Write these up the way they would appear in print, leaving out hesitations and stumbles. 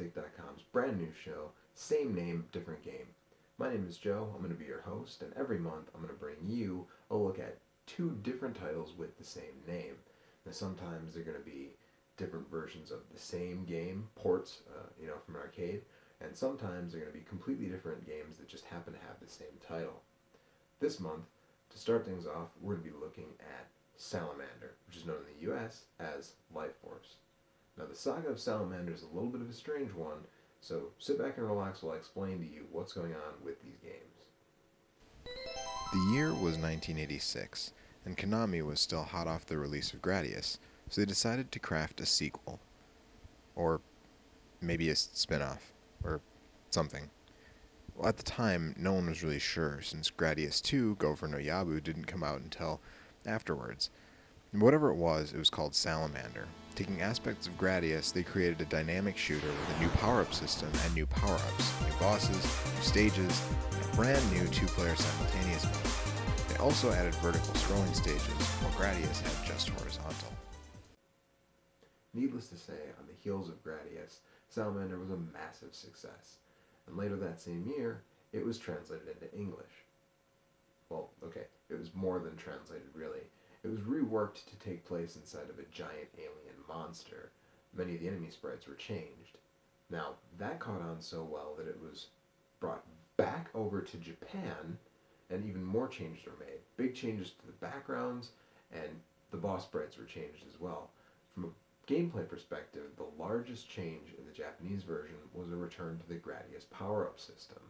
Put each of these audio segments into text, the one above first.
GameSync.com's brand new show, same name, different game. My name is Joe, I'm going to be your host, and every month I'm going to bring you a look at two different titles with the same name. Now sometimes they're going to be different versions of the same game, ports, from an arcade, and sometimes they're going to be completely different games that just happen to have the same title. This month, to start things off, we're going to be looking at Salamander, which is known in the US as Life Force. Now the saga of Salamander is a little bit of a strange one, so sit back and relax while I explain to you what's going on with these games. The year was 1986, and Konami was still hot off the release of Gradius, so they decided to craft a sequel. Or maybe a spin-off, or something. Well, at the time, no one was really sure, since Gradius 2, Go for no Yabu, didn't come out until afterwards. And whatever it was called Salamander. Taking aspects of Gradius, they created a dynamic shooter with a new Powerup System and new power-ups, new bosses, new stages, and a brand new two-player simultaneous mode. They also added vertical scrolling stages, while Gradius had just horizontal. Needless to say, on the heels of Gradius, Salamander was a massive success, and later that same year, it was translated into English. Well, okay, it was more than translated, really. It was reworked to take place inside of a giant alien monster. Many of the enemy sprites were changed. Now, that caught on so well that it was brought back over to Japan, and even more changes were made. Big changes to the backgrounds, and the boss sprites were changed as well. From a gameplay perspective, the largest change in the Japanese version was a return to the Gradius Powerup System.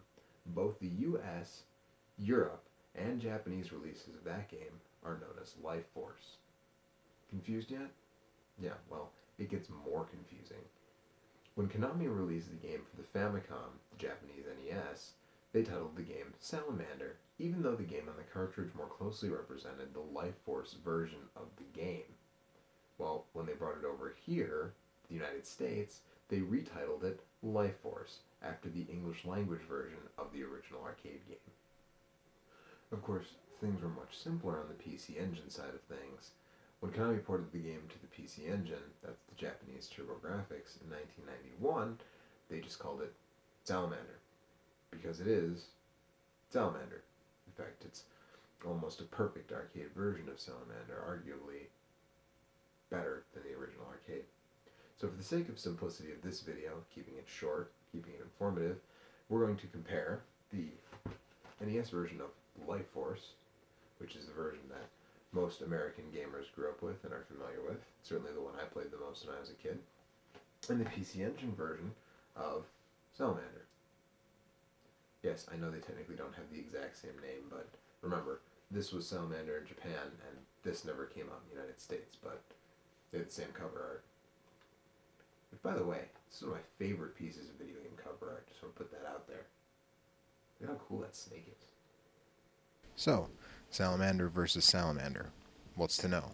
Both the US, Europe, and Japanese releases of that game are known as Life Force. Confused yet? Yeah, well, it gets more confusing. When Konami released the game for the Famicom, the Japanese NES, they titled the game Salamander, even though the game on the cartridge more closely represented the Life Force version of the game. Well, when they brought it over here, the United States, they retitled it Life Force, after the English language version of the original arcade game. Of course, things were much simpler on the PC Engine side of things. When Konami ported the game to the PC Engine, that's the Japanese Turbografx, in 1991, they just called it Salamander, because it is Salamander. In fact, it's almost a perfect arcade version of Salamander, arguably better than the original arcade. So for the sake of simplicity of this video, keeping it short, keeping it informative, we're going to compare the NES version of Life Force, which is the version that most American gamers grew up with and are familiar with, certainly the one I played the most when I was a kid, and the PC Engine version of Salamander. Yes, I know they technically don't have the exact same name, but remember, this was Salamander in Japan, and this never came out in the United States, but they had the same cover art. Which, by the way, this is one of my favorite pieces of video game cover art. Just want to put that out there. Look how cool that snake is. So, Salamander versus Salamander. What's to know?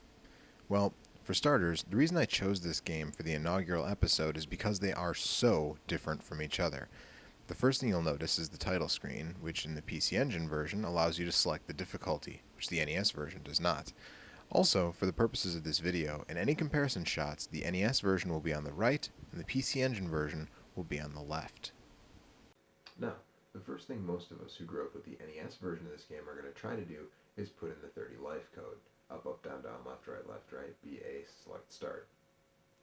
Well, for starters, the reason I chose this game for the inaugural episode is because they are so different from each other. The first thing you'll notice is the title screen, which in the PC Engine version allows you to select the difficulty, which the NES version does not. Also, for the purposes of this video, in any comparison shots, the NES version will be on the right, and the PC Engine version will be on the left. Now, the first thing most of us who grew up with the NES version of this game are going to try to do is put in the 30 life code. Up, up, down, down, left, right, BA, select, start.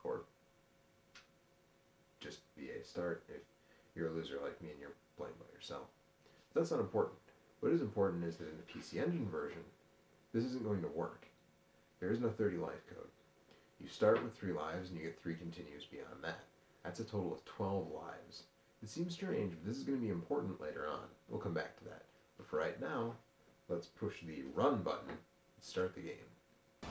Or just BA, start if you're a loser like me and you're playing by yourself. But that's not important. What is important is that in the PC Engine version, this isn't going to work. There is no 30 life code. You start with 3 lives and you get 3 continues beyond that. That's a total of 12 lives. It seems strange, but this is going to be important later on. We'll come back to that. But for right now, let's push the run button and start the game.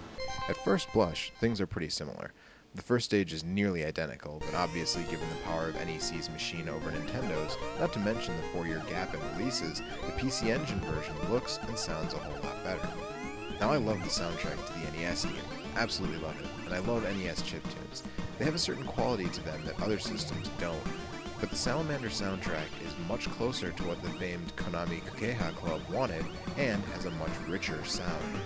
At first blush, things are pretty similar. The first stage is nearly identical, but obviously given the power of NEC's machine over Nintendo's, not to mention the 4-year gap in releases, the PC Engine version looks and sounds a whole lot better. Now I love the soundtrack to the NES game, absolutely love it, and I love NES chiptunes. They have a certain quality to them that other systems don't, but the Salamander soundtrack is much closer to what the famed Konami Kukeha Club wanted, and has a much richer sound.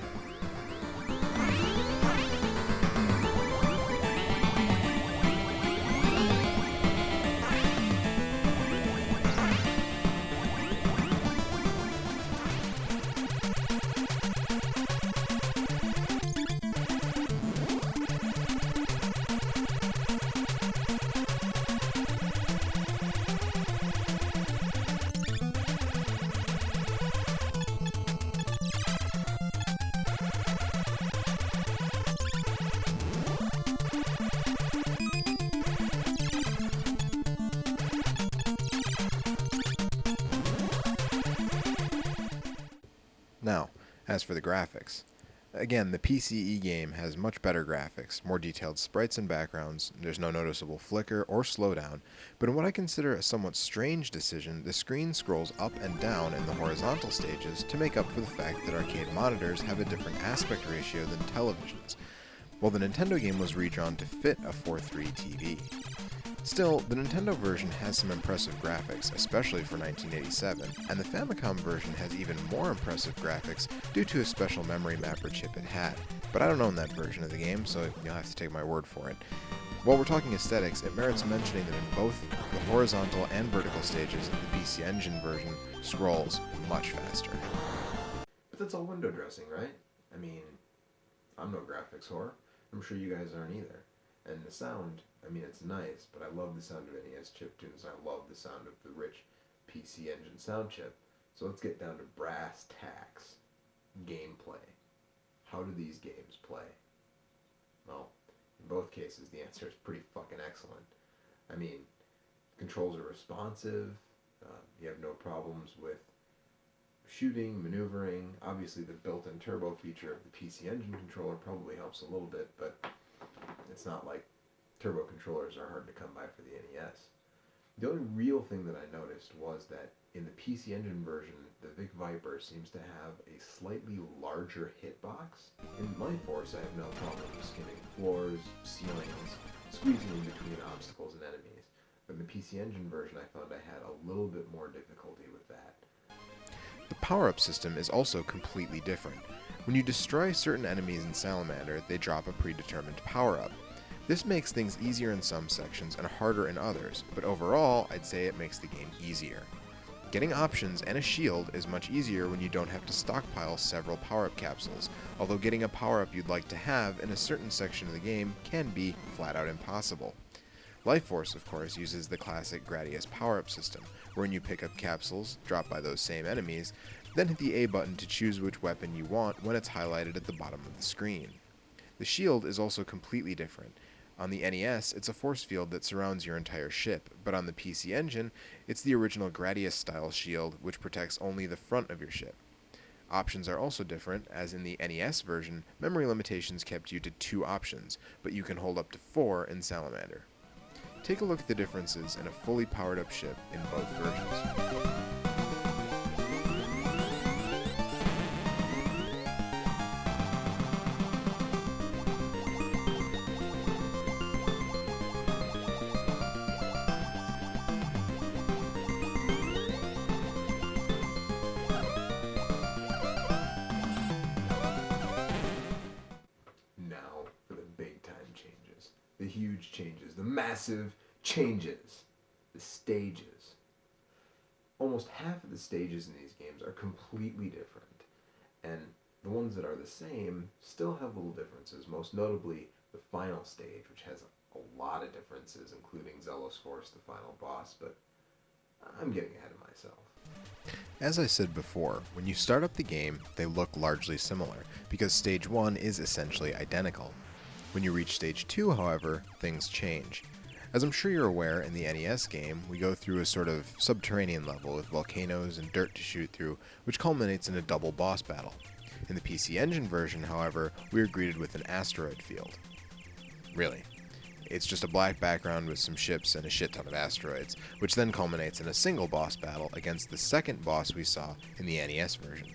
As for the graphics, again, the PCE game has much better graphics, more detailed sprites and backgrounds, there's no noticeable flicker or slowdown, but in what I consider a somewhat strange decision, the screen scrolls up and down in the horizontal stages to make up for the fact that arcade monitors have a different aspect ratio than televisions, while the Nintendo game was redrawn to fit a 4:3 TV. Still, the Nintendo version has some impressive graphics, especially for 1987, and the Famicom version has even more impressive graphics due to a special memory mapper chip it had. But I don't own that version of the game, so you'll have to take my word for it. While we're talking aesthetics, it merits mentioning that in both the horizontal and vertical stages, the PC Engine version scrolls much faster. But that's all window dressing, right? I mean, I'm no graphics whore. I'm sure you guys aren't either. And the sound, I mean, it's nice, but I love the sound of NES chiptunes. I love the sound of the rich PC Engine sound chip. So let's get down to brass tacks. Gameplay. How do these games play? Well, in both cases, the answer is pretty fucking excellent. I mean, controls are responsive. You have no problems with shooting, maneuvering. Obviously, the built-in turbo feature of the PC Engine controller probably helps a little bit, but it's not like turbo controllers are hard to come by for the NES. The only real thing that I noticed was that in the PC Engine version, the Vic Viper seems to have a slightly larger hitbox. In Life Force, I have no problem skimming floors, ceilings, squeezing in between obstacles and enemies. But in the PC Engine version, I found I had a little bit more difficulty with that. The Powerup System is also completely different. When you destroy certain enemies in Salamander, they drop a predetermined power-up. This makes things easier in some sections and harder in others, but overall, I'd say it makes the game easier. Getting options and a shield is much easier when you don't have to stockpile several power-up capsules, although getting a power-up you'd like to have in a certain section of the game can be flat-out impossible. Life Force, of course, uses the classic Gradius power-up system, wherein you pick up capsules, dropped by those same enemies, then hit the A button to choose which weapon you want when it's highlighted at the bottom of the screen. The shield is also completely different. On the NES, it's a force field that surrounds your entire ship, but on the PC Engine, it's the original Gradius-style shield, which protects only the front of your ship. Options are also different, as in the NES version, memory limitations kept you to 2 options, but you can hold up to 4 in Salamander. Take a look at the differences in a fully powered-up ship in both versions. Now for the big time changes. The huge changes. The massive changes. The stages. Almost half of the stages in these games are completely different. And the ones that are the same still have little differences, most notably the final stage, which has a lot of differences, including Zealous Force, the final boss, but I'm getting ahead of myself. As I said before, when you start up the game, they look largely similar, because Stage 1 is essentially identical. When you reach Stage 2, however, things change. As I'm sure you're aware, in the NES game, we go through a sort of subterranean level with volcanoes and dirt to shoot through, which culminates in a double boss battle. In the PC Engine version, however, we are greeted with an asteroid field. Really. It's just a black background with some ships and a shit ton of asteroids, which then culminates in a single boss battle against the second boss we saw in the NES version.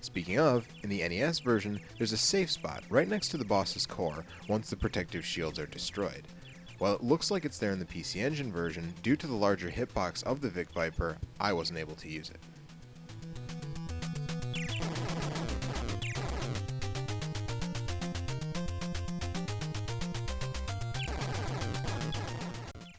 Speaking of, in the NES version, there's a safe spot right next to the boss's core once the protective shields are destroyed. While it looks like it's there in the PC Engine version, due to the larger hitbox of the Vic Viper, I wasn't able to use it.